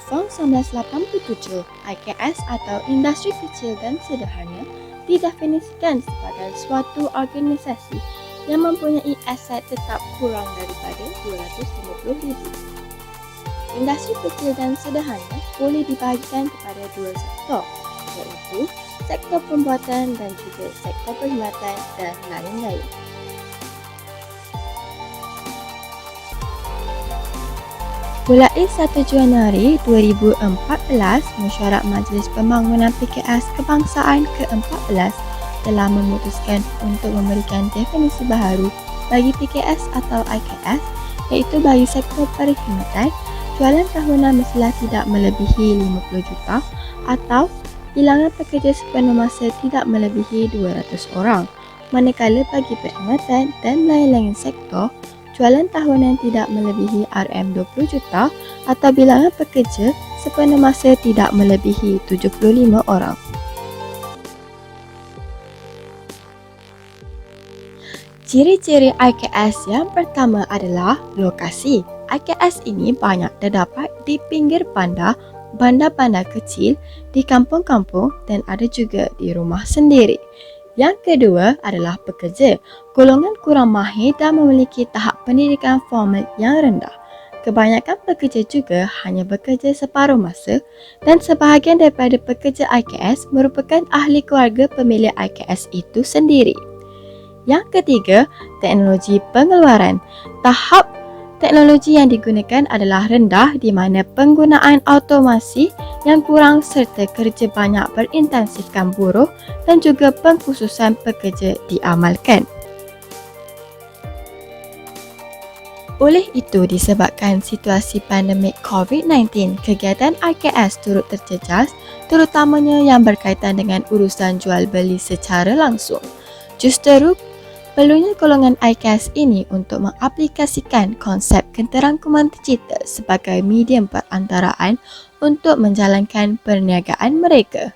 tahun 1987, IKS atau Industri Kecil dan Sederhana didefinisikan sebagai suatu organisasi yang mempunyai aset tetap kurang daripada 250,000. Industri kecil dan sederhana boleh dibahagikan kepada dua sektor, iaitu sektor pembuatan dan juga sektor perkhidmatan dan lain-lain. Mulai 1 Januari 2014, Mesyuarat Majlis Pembangunan PKS Kebangsaan ke-14 telah memutuskan untuk memberikan definisi baharu bagi PKS atau IKS, iaitu bagi sektor perkhidmatan, jualan tahunan mestilah tidak melebihi 50 juta atau bilangan pekerja sepenuh masa tidak melebihi 200 orang. Manakala bagi perkhidmatan dan lain-lain sektor, jualan tahunan tidak melebihi RM20 juta atau bilangan pekerja sepenuh masa tidak melebihi 75 orang. Ciri-ciri IKS yang pertama adalah lokasi. IKS ini banyak terdapat di pinggir bandar, bandar-bandar kecil, di kampung-kampung dan ada juga di rumah sendiri. Yang kedua adalah pekerja. Golongan kurang mahir dan memiliki tahap pendidikan formal yang rendah. Kebanyakan pekerja juga hanya bekerja separuh masa dan sebahagian daripada pekerja IKS merupakan ahli keluarga pemilik IKS itu sendiri. Yang ketiga, teknologi pengeluaran. Tahap teknologi yang digunakan adalah rendah di mana penggunaan automasi yang kurang serta kerja banyak berintensifkan buruh dan juga pengkhususan pekerja diamalkan. Oleh itu, disebabkan situasi pandemik COVID-19, kegiatan IKS turut terjejas, terutamanya yang berkaitan dengan urusan jual beli secara langsung. Justeru, perlunya golongan IKS ini untuk mengaplikasikan konsep keterangkuman digital sebagai medium perantaraan untuk menjalankan perniagaan mereka.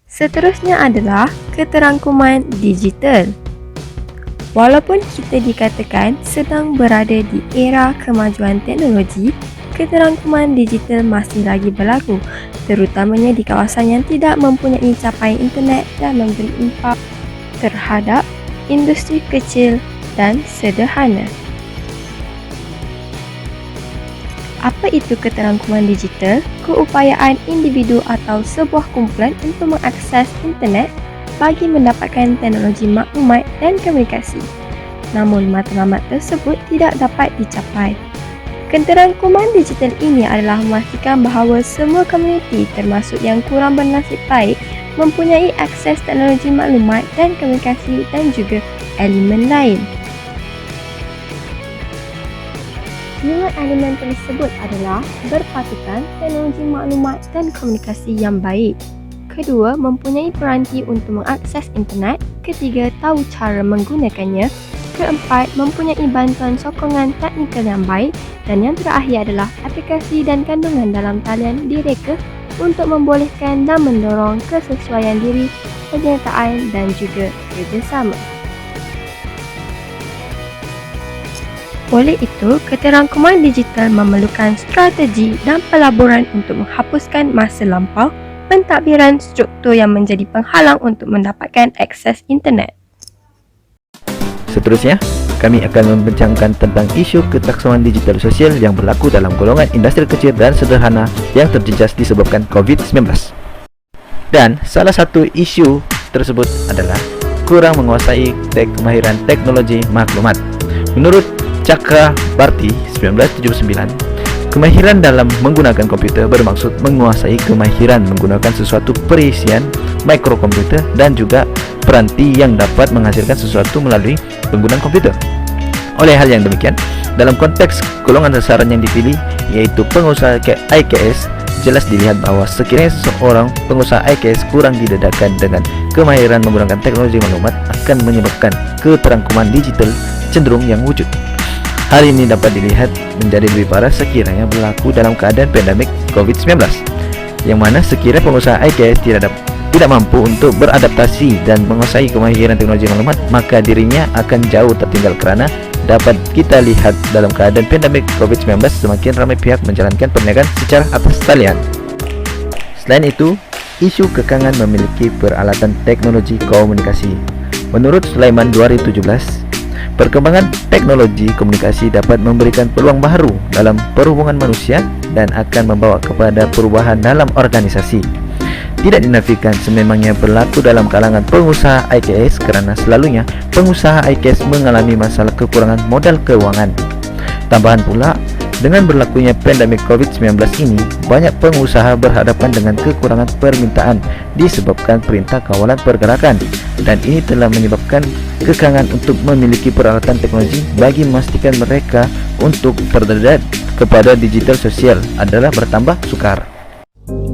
Seterusnya adalah keterangkuman digital. Walaupun kita dikatakan sedang berada di era kemajuan teknologi, keterangkuman digital masih lagi berlaku, terutamanya di kawasan yang tidak mempunyai capaian internet dan memberi impak terhadap industri kecil dan sederhana. Apa itu keterangkuman digital? Keupayaan individu atau sebuah kumpulan untuk mengakses internet bagi mendapatkan teknologi maklumat dan komunikasi. Namun matlamat tersebut tidak dapat dicapai. Keterangkuman digital ini adalah memastikan bahawa semua komuniti termasuk yang kurang bernasib baik mempunyai akses teknologi maklumat dan komunikasi dan juga elemen lain. 5 elemen tersebut adalah berpatutan, teknologi maklumat dan komunikasi yang baik. Kedua, mempunyai peranti untuk mengakses internet. Ketiga, tahu cara menggunakannya. Keempat, mempunyai bantuan sokongan teknikal yang baik. Dan yang terakhir adalah aplikasi dan kandungan dalam talian direka untuk membolehkan dan mendorong kesesuaian diri, penyertaan dan juga kerjasama. Oleh itu, keterangkuman digital memerlukan strategi dan pelaburan untuk menghapuskan masa lampau, pentadbiran struktur yang menjadi penghalang untuk mendapatkan akses internet. Seterusnya, kami akan membincangkan tentang isu keterangkuman digital sosial yang berlaku dalam golongan industri kecil dan sederhana yang terjejas disebabkan COVID-19. Dan salah satu isu tersebut adalah kurang menguasai kemahiran teknologi maklumat. Menurut Chakrabarty 1979, kemahiran dalam menggunakan komputer bermaksud menguasai kemahiran menggunakan sesuatu perisian mikrokomputer dan juga peranti yang dapat menghasilkan sesuatu melalui penggunaan komputer. Oleh hal yang demikian, dalam konteks golongan sasaran yang dipilih, yaitu pengusaha IKS, jelas dilihat bahwa sekiranya seseorang pengusaha IKS kurang didedahkan dengan kemahiran menggunakan teknologi maklumat akan menyebabkan keterangkuman digital cenderung yang wujud. Hal ini dapat dilihat menjadi lebih parah sekiranya berlaku dalam keadaan pandemik COVID-19, yang mana sekiranya pengusaha IKS tidak mampu untuk beradaptasi dan menguasai kemahiran teknologi maklumat, maka dirinya akan jauh tertinggal kerana dapat kita lihat dalam keadaan pandemik COVID-19 semakin ramai pihak menjalankan perniagaan secara atas talian. Selain itu, isu kekangan memiliki peralatan teknologi komunikasi. Menurut Sulaiman 2017, perkembangan teknologi komunikasi dapat memberikan peluang baru dalam perhubungan manusia dan akan membawa kepada perubahan dalam organisasi. Tidak dinafikan sememangnya berlaku dalam kalangan pengusaha IKS kerana selalunya pengusaha IKS mengalami masalah kekurangan modal keuangan. Tambahan pula, dengan berlakunya pandemik COVID-19 ini, banyak pengusaha berhadapan dengan kekurangan permintaan disebabkan Perintah Kawalan Pergerakan, dan ini telah menyebabkan kekangan untuk memiliki peralatan teknologi bagi memastikan mereka untuk terdedat kepada digital sosial adalah bertambah sukar.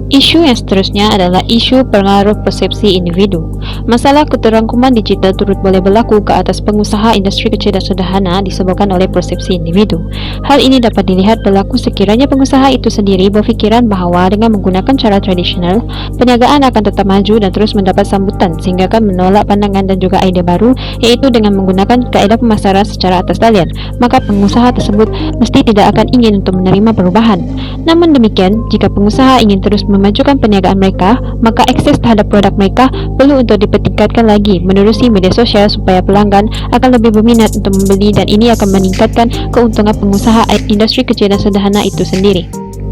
Isu yang seterusnya adalah isu pengaruh persepsi individu. Masalah keterangkuman digital turut boleh berlaku ke atas pengusaha industri kecil dan sederhana disebabkan oleh persepsi individu. Hal ini dapat dilihat berlaku sekiranya pengusaha itu sendiri berfikiran bahawa dengan menggunakan cara tradisional, perniagaan akan tetap maju dan terus mendapat sambutan sehingga akan menolak pandangan dan juga idea baru, iaitu dengan menggunakan kaedah pemasaran secara atas talian, maka pengusaha tersebut mesti tidak akan ingin untuk menerima perubahan. Namun demikian, jika pengusaha ingin terus memajukan perniagaan mereka, maka akses terhadap produk mereka perlu untuk dipertingkatkan lagi menerusi media sosial supaya pelanggan akan lebih berminat untuk membeli, dan ini akan meningkatkan keuntungan pengusaha industri kecil dan sederhana itu sendiri.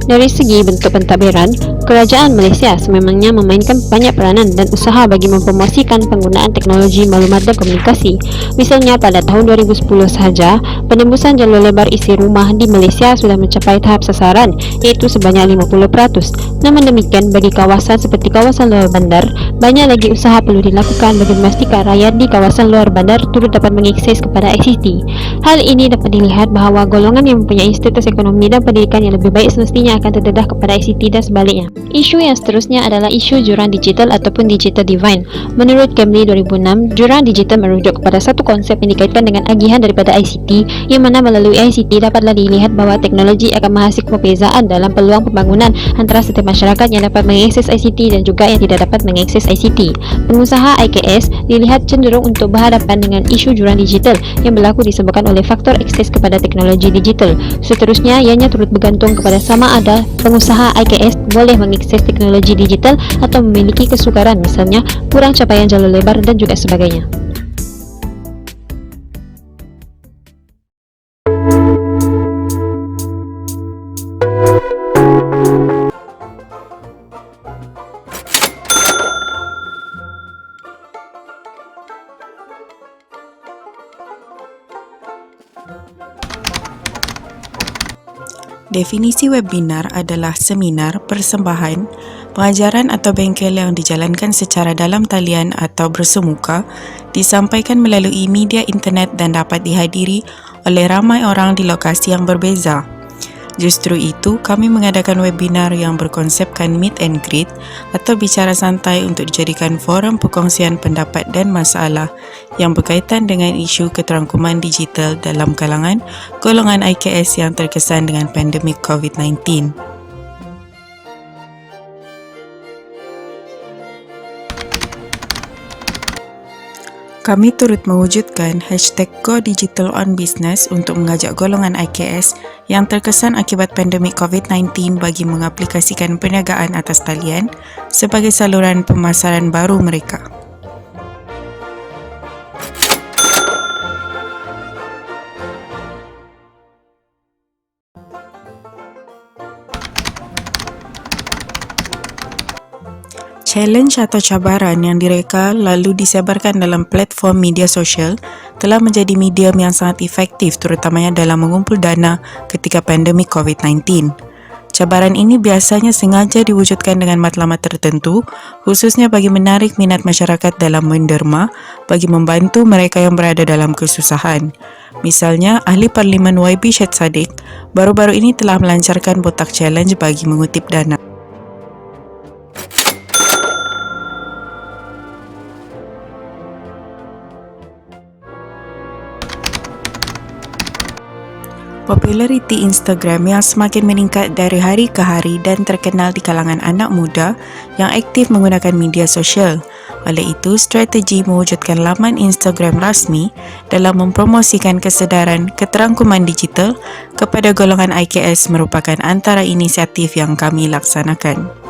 Dari segi bentuk pentadbiran, kerajaan Malaysia sememangnya memainkan banyak peranan dan usaha bagi mempromosikan penggunaan teknologi maklumat dan komunikasi. Misalnya pada tahun 2010 sahaja, penembusan jalur lebar isi rumah di Malaysia sudah mencapai tahap sasaran, iaitu sebanyak 50%. Namun demikian, bagi kawasan seperti kawasan luar bandar, banyak lagi usaha perlu dilakukan bagi memastikan rakyat di kawasan luar bandar turut dapat mengakses kepada ICT. Hal ini dapat dilihat bahawa golongan yang mempunyai status ekonomi dan pendidikan yang lebih baik semestinya akan terdedah kepada ICT dan sebaliknya. Isu yang seterusnya adalah isu jurang digital ataupun digital divide. Menurut Camley 2006, jurang digital merujuk kepada satu konsep yang dikaitkan dengan agihan daripada ICT, yang mana melalui ICT dapatlah dilihat bahawa teknologi akan menghasilkan perbezaan dalam peluang pembangunan antara setiap masyarakat yang dapat mengakses ICT dan juga yang tidak dapat mengakses ICT. Pengusaha IKS dilihat cenderung untuk berhadapan dengan isu jurang digital yang berlaku disebabkan oleh faktor akses kepada teknologi digital. Seterusnya, ianya turut bergantung kepada sama ada pengusaha IKS boleh mengakses teknologi digital atau memiliki kesukaran, misalnya kurang capaian jalur lebar dan juga sebagainya. Definisi webinar adalah seminar, persembahan, pengajaran atau bengkel yang dijalankan secara dalam talian atau bersemuka, disampaikan melalui media internet dan dapat dihadiri oleh ramai orang di lokasi yang berbeza. Justru itu, kami mengadakan webinar yang berkonsepkan meet and greet atau bicara santai untuk dijadikan forum perkongsian pendapat dan masalah yang berkaitan dengan isu keterangkuman digital dalam kalangan golongan IKS yang terkesan dengan pandemik COVID-19. Kami turut mewujudkan #GoDigitalOnBusiness untuk mengajak golongan IKS yang terkesan akibat pandemik COVID-19 bagi mengaplikasikan perniagaan atas talian sebagai saluran pemasaran baru mereka. Challenge atau cabaran yang direka lalu disebarkan dalam platform media sosial telah menjadi medium yang sangat efektif terutamanya dalam mengumpul dana ketika pandemik COVID-19. Cabaran ini biasanya sengaja diwujudkan dengan matlamat tertentu, khususnya bagi menarik minat masyarakat dalam menderma bagi membantu mereka yang berada dalam kesusahan. Misalnya, Ahli Parlimen YB Syed Saddiq baru-baru ini telah melancarkan botak challenge bagi mengutip dana. Populariti Instagram yang semakin meningkat dari hari ke hari dan terkenal di kalangan anak muda yang aktif menggunakan media sosial. Oleh itu, strategi mewujudkan laman Instagram rasmi dalam mempromosikan kesedaran keterangkuman digital kepada golongan IKS merupakan antara inisiatif yang kami laksanakan.